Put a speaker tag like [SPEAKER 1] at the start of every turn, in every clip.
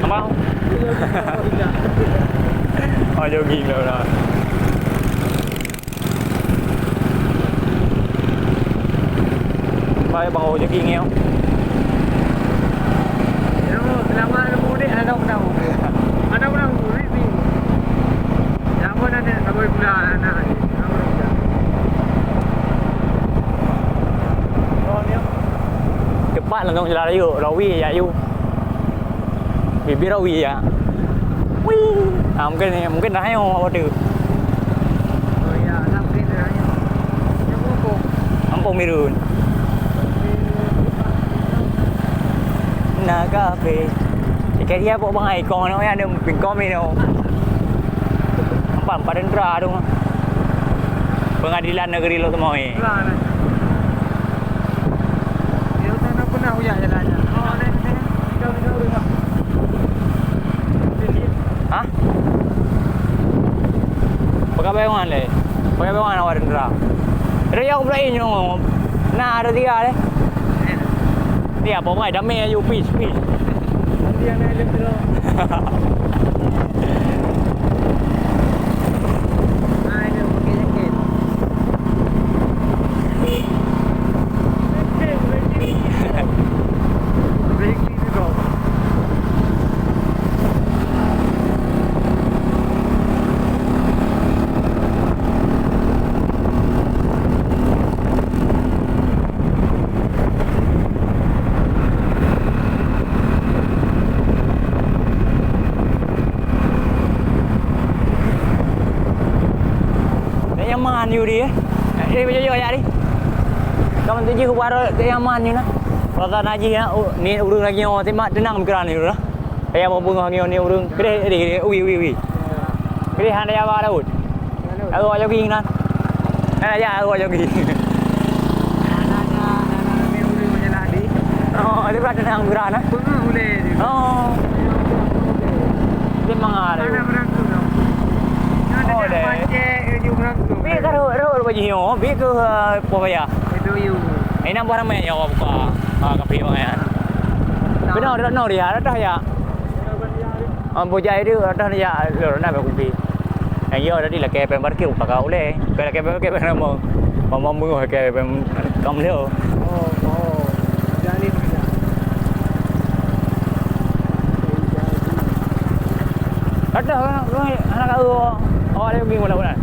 [SPEAKER 1] mau. Oh jogging lah. Baik bang jogging ni.
[SPEAKER 2] Selama mudik ada menang. Ada menang mudik ni. Yang mana ni tak boleh pula anak ni.
[SPEAKER 1] Cepat lah tong jalan raya, rawi ya you. Bibi rawi ya. Wih. Mungkin dah ayo apa tu.
[SPEAKER 2] Oh ya, nak mungkin dah ayo. Yang Kampung.
[SPEAKER 1] Kampung Mirun. Nah kafe. Cái dia buat bang ikon ni ada pingkom ni tu. Empat dendra tu. Pengadilan Negeri Lo Temoy.
[SPEAKER 2] Dia sana pernah uyak jalannya. Oh, ni. Kau dengar.
[SPEAKER 1] Hah? Pakai bagaimana le? Pakai bagaimana awak dendra? Dia aku pula ini nah ada tiga le. Dia bawa damai you peace.
[SPEAKER 2] Dia nak lebih. Ada pakai jaket. Breaking ni kau.
[SPEAKER 1] Yaman you dia. Bây giờ ya đi. Kamu tu je keluar ke Yaman ni nah. Kalau naji ya, ni urang lagi orang temat tenang mikran ni dah. Saya mau bunga ngi ni urang. Kede ui. Kede handa ya ba daud. Aku jogging nah. Ya aku jogging.
[SPEAKER 2] Ni urang menjelah di.
[SPEAKER 1] Oh, dia pernah tenang mikran nah.
[SPEAKER 2] Boleh.
[SPEAKER 1] Oh. Dia mangar.
[SPEAKER 2] Ada berang tu.
[SPEAKER 1] Oh, deh. Bi karo baju hiyo, bi ke pawaya.
[SPEAKER 2] Itu you.
[SPEAKER 1] Ini nampak ramai ya buka kafe bang ya. Benar dia ada ya. Bojai dia ada ya, nak kopi. Yang dia ada di laki parkir buka kau le. Laki parkir mau menguh laki kamu le.
[SPEAKER 2] Oh. Jadi begini.
[SPEAKER 1] Ada anak kau. Oh, dia pergi mana?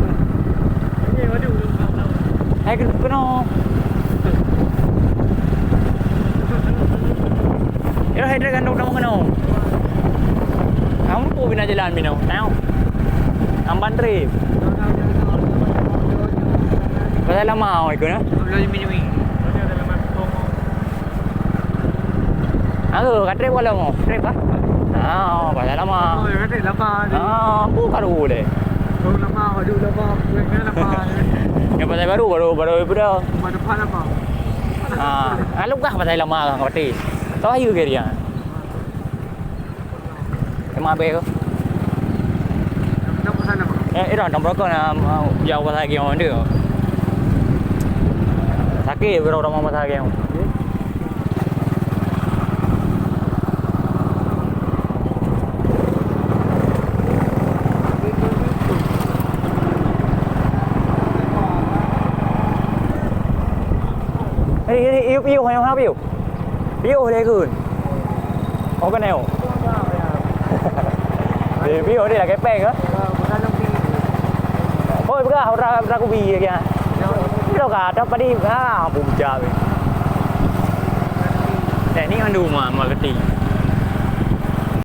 [SPEAKER 2] Ini ada urang.
[SPEAKER 1] Hai kena. Ya, hai dia kan dong kena. Kamu pun bina jalan bina. Tahu. Amban trip. Pasal lama ikut na.
[SPEAKER 2] Belum minum.
[SPEAKER 1] Aku kat trip wala mo. Trip ah. Pasal lama.
[SPEAKER 2] Oh, kata lama.
[SPEAKER 1] Bukan baru deh.
[SPEAKER 2] Baru lama, aduh lama. Kena lama.
[SPEAKER 1] Yang pasal baru itu dah.
[SPEAKER 2] Pada depan apa?
[SPEAKER 1] Lu kah pasal lama kan berarti. Tahu ayu ke dia. Emang apa?
[SPEAKER 2] Nak pesan apa?
[SPEAKER 1] Ira nombor kau nak jauh pasal lagi orang dia. Sakit berapa orang pasal lagi. Yêu hay không yêu? Yêu đây gửi. Có cái nào? Thì yêu đây là cái bèn á. Thôi bữa nào ra cô bì kìa. Đâu cả đâu đi bùng trời. Để ní ăn đủ mà cái gì.